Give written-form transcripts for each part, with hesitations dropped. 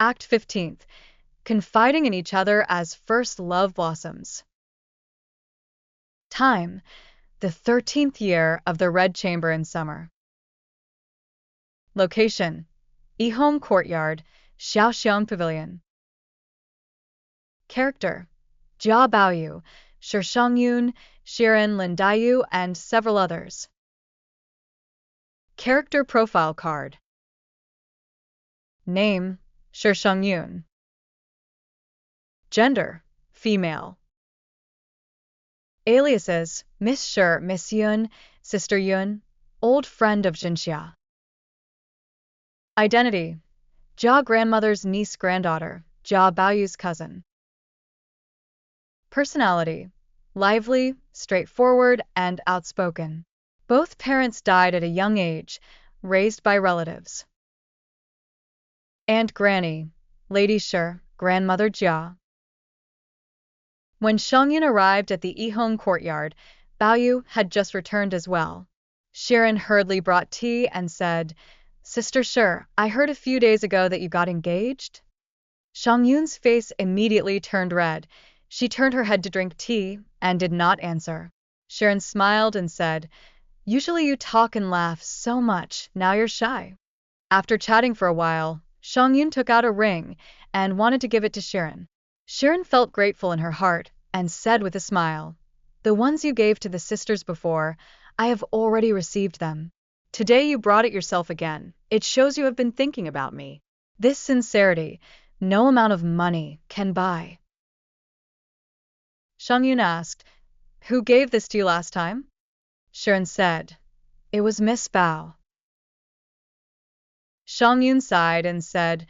Act 15th. Confiding in each other as first love blossoms. Time: the 13th year of the Red Chamber in summer. Location: Heilongjiang Courtyard, Xiaoxiang Pavilion. Character: Jia Baoyu, Shi Shangyun, Shiren Lindayu, and several others. Character profile card. Name: Shi Shangyun. Gender: female. Aliases: Miss Shi, Miss Yun, Sister Yun, old friend of Jinxia. Identity: Jia grandmother's niece granddaughter, Jia Baoyu's cousin. Personality: lively, straightforward, and outspoken. Both parents died at a young age, raised by relatives. Aunt Granny: Lady Shi, grandmother Jia. When Shangyun arrived at the Heilongjiang Courtyard, Baoyu had just returned as well. Shiren hurriedly brought tea and said, "Sister Shi, I heard a few days ago that you got engaged?" Shangyun's face immediately turned red. She turned her head to drink tea and did not answer. Shiren smiled and said, "Usually you talk and laugh so much, now you're shy." After chatting for a while, Shangyun took out a ring and wanted to give it to Shiren. Shiren felt grateful in her heart and said with a smile, "The ones you gave to the sisters before, I have already received them. Today you brought it yourself again. It shows you have been thinking about me. This sincerity, no amount of money can buy." Shangyun asked, "Who gave this to you last time?" Shiren said, "It was Miss Bao." Shangyun sighed and said,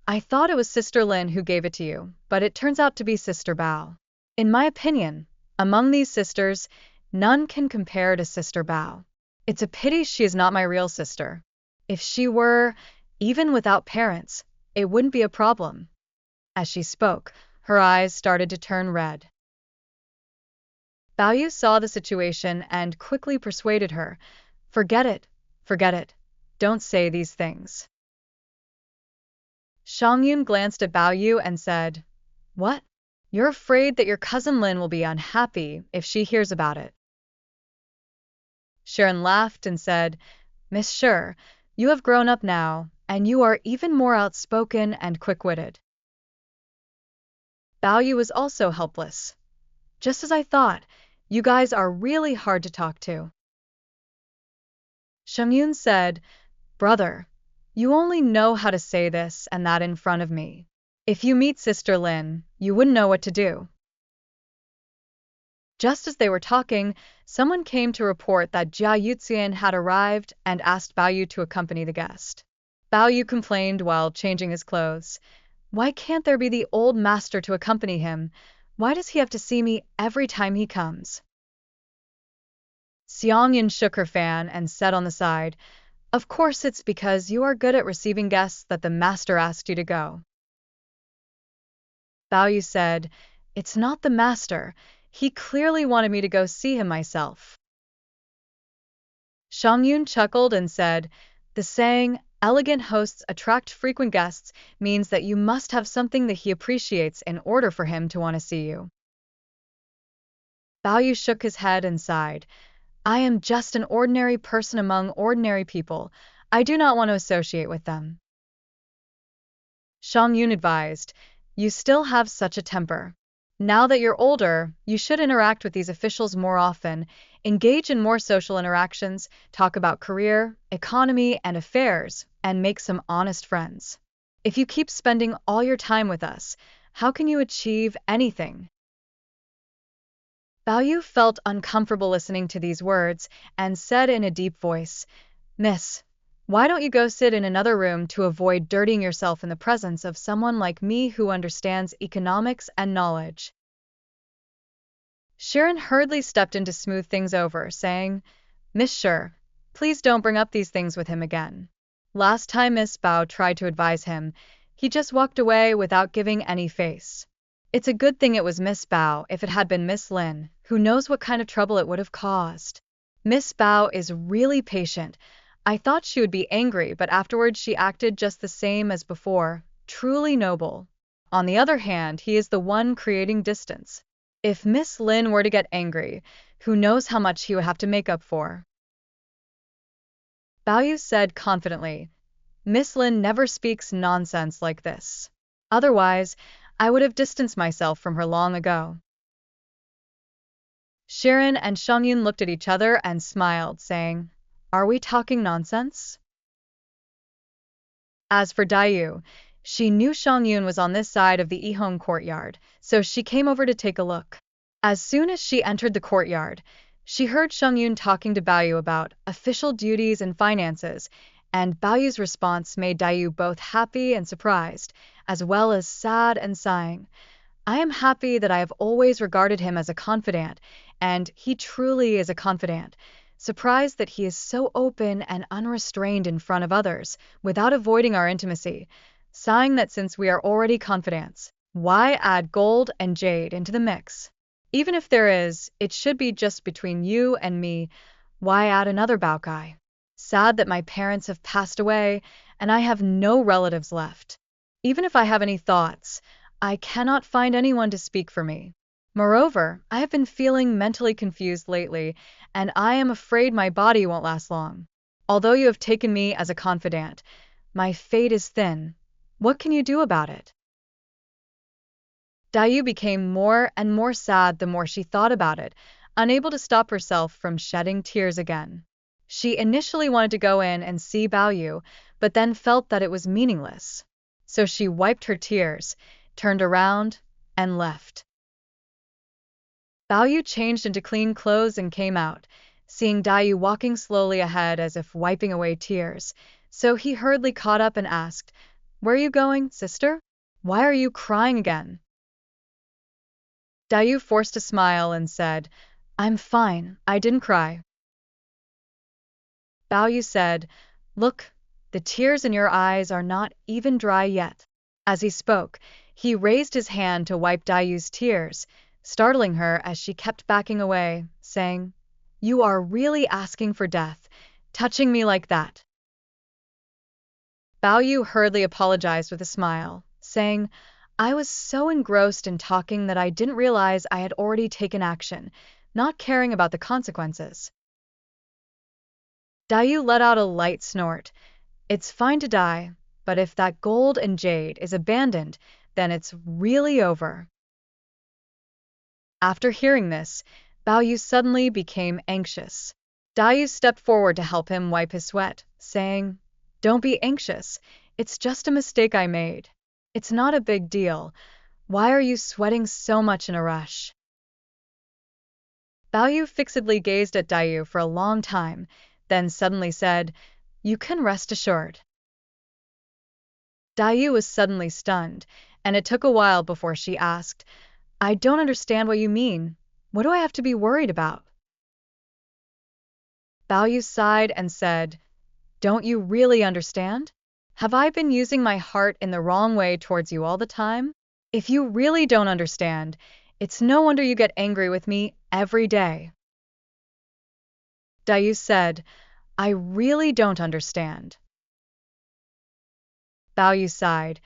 "I thought it was Sister Lin who gave it to you, but it turns out to be Sister Bao. In my opinion, among these sisters, none can compare to Sister Bao. It's a pity she is not my real sister. If she were, even without parents, it wouldn't be a problem." As she spoke, her eyes started to turn red. Baoyu saw the situation and quickly persuaded her, forget it, don't say these things." Shangyun glanced at Baoyu and said, "What? You're afraid that your cousin Lin will be unhappy if she hears about it?" Shiren laughed and said, "Miss Shi, you have grown up now, and you are even more outspoken and quick-witted." Baoyu was also helpless. "Just as I thought, you guys are really hard to talk to." Shangyun said, "Brother, you only know how to say this and that in front of me. If you meet Sister Lin, you wouldn't know what to do." Just as they were talking, someone came to report that Jia Yuxian had arrived and asked Baoyu to accompany the guest. Baoyu complained while changing his clothes, "Why can't there be the old master to accompany him? Why does he have to see me every time he comes?" Xiangyan shook her fan and said on the side, "Of course it's because you are good at receiving guests that the master asked you to go." Baoyu said, "It's not the master. He clearly wanted me to go see him myself." Shangyun chuckled and said, "The saying, 'elegant hosts attract frequent guests,' means that you must have something that he appreciates in order for him to want to see you." Baoyu shook his head and sighed, "I am just an ordinary person among ordinary people. I do not want to associate with them." Shangyun advised, "You still have such a temper. Now that you're older, you should interact with these officials more often, engage in more social interactions, talk about career, economy, and affairs, and make some honest friends. If you keep spending all your time with us, how can you achieve anything?" Baoyu felt uncomfortable listening to these words and said in a deep voice, "Miss, why don't you go sit in another room to avoid dirtying yourself in the presence of someone like me who understands economics and knowledge?" Shiren hurriedly stepped in to smooth things over, saying, "Miss Shi, please don't bring up these things with him again. Last time Miss Bao tried to advise him, he just walked away without giving any face. It's a good thing it was Miss Bao. If it had been Miss Lin, who knows what kind of trouble it would have caused. Miss Bao is really patient. I thought she would be angry, but afterwards she acted just the same as before. truly noble. On the other hand, he is the one creating distance. If Miss Lin were to get angry, who knows how much he would have to make up for. Bao Yu said confidently, Miss Lin never speaks nonsense like this. Otherwise, I would have distanced myself from her long ago. Sharon and Xiangyun looked at each other and smiled, saying, Are we talking nonsense? As for Daiyu, she knew Xiangyun was on this side of the Yihong courtyard, so she came over to take a look. As soon as she entered the courtyard, she heard Xiangyun talking to Baoyu about official duties and finances, and Baoyu's response made Daiyu both happy and surprised, as well as sad and sighing. I am happy that I have always regarded him as a confidant, and he truly is a confidant. Surprised that he is so open and unrestrained in front of others, without avoiding our intimacy. Sighing that since we are already confidants, why add gold and jade into the mix? Even if there is, it should be just between you and me. Why add another Baokai? Sad that my parents have passed away, and I have no relatives left. Even if I have any thoughts, I cannot find anyone to speak for me. Moreover, I have been feeling mentally confused lately, and I am afraid my body won't last long. Although you have taken me as a confidant, my fate is thin. What can you do about it? Daiyu became more and more sad the more she thought about it, unable to stop herself from shedding tears again. She initially wanted to go in and see Baoyu, but then felt that it was meaningless. So she wiped her tears, turned around, and left. Baoyu changed into clean clothes and came out, seeing Daiyu walking slowly ahead as if wiping away tears. So he hurriedly caught up and asked, Where are you going, sister? Why are you crying again? Daiyu forced a smile and said, I'm fine, I didn't cry. Baoyu said, Look, the tears in your eyes are not even dry yet. As he spoke, he raised his hand to wipe Daiyu's tears, startling her as she kept backing away, saying, You are really asking for death, touching me like that. Baoyu hurriedly apologized with a smile, saying, I was so engrossed in talking that I didn't realize I had already taken action, not caring about the consequences. Daiyu let out a light snort. It's fine to die, but if that gold and jade is abandoned, then it's really over. After hearing this, Baoyu suddenly became anxious. Daiyu stepped forward to help him wipe his sweat, saying, Don't be anxious, it's just a mistake I made. It's not a big deal. Why are you sweating so much in a rush? Baoyu fixedly gazed at Daiyu for a long time, then suddenly said, You can rest assured. Daiyu was suddenly stunned, and it took a while before she asked, I don't understand what you mean. What do I have to be worried about? Baoyu sighed and said, Don't you really understand? Have I been using my heart in the wrong way towards you all the time? If you really don't understand, it's no wonder you get angry with me every day. Daiyu said, I really don't understand. Baoyu sighed,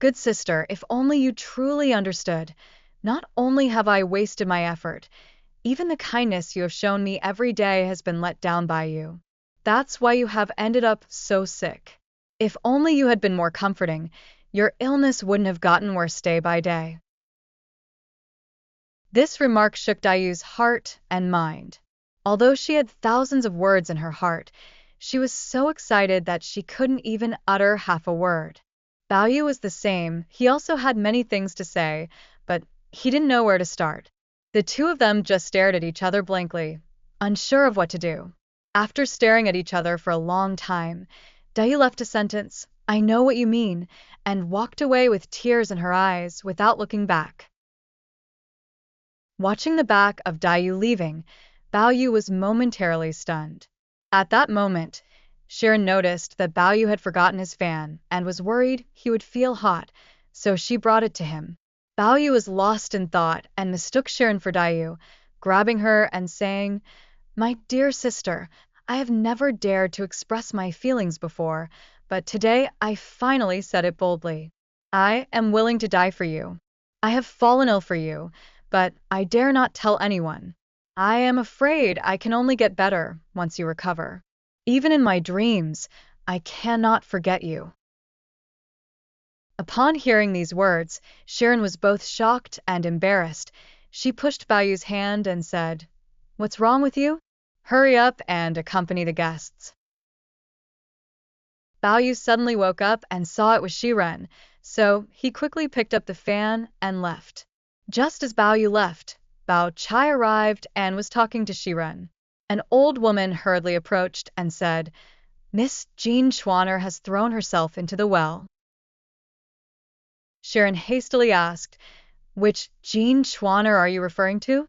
Good sister, if only you truly understood. Not only have I wasted my effort, even the kindness you have shown me every day has been let down by you. That's why you have ended up so sick. If only you had been more comforting, your illness wouldn't have gotten worse day by day. This remark shook Daiyu's heart and mind. Although she had thousands of words in her heart, she was so excited that she couldn't even utter half a word. Baoyu was the same. He also had many things to say, but he didn't know where to start. The two of them just stared at each other blankly, unsure of what to do. After staring at each other for a long time, Daiyu left a sentence, I know what you mean, and walked away with tears in her eyes without looking back. Watching the back of Daiyu leaving, Baoyu was momentarily stunned. At that moment, Sharon noticed that Baoyu had forgotten his fan and was worried he would feel hot, so she brought it to him. Baoyu was lost in thought and mistook Sharon for Daiyu, grabbing her and saying, My dear sister, I have never dared to express my feelings before, but today I finally said it boldly. I am willing to die for you. I have fallen ill for you, but I dare not tell anyone. I am afraid I can only get better once you recover. Even in my dreams, I cannot forget you." Upon hearing these words, Sharon was both shocked and embarrassed. She pushed Baoyu's hand and said, "What's wrong with you? Hurry up and accompany the guests." Baoyu suddenly woke up and saw it was Shiren, so he quickly picked up the fan and left. Just as Baoyu left, Bao Chai arrived and was talking to Shiren. An old woman hurriedly approached and said, "Miss Jean Schwanner has thrown herself into the well." Sharon hastily asked, "Which Jean Schwanner are you referring to?"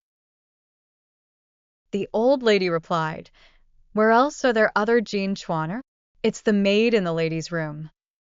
The old lady replied, "Where else are there other Jean Schwanner? It's the maid in the ladies' room."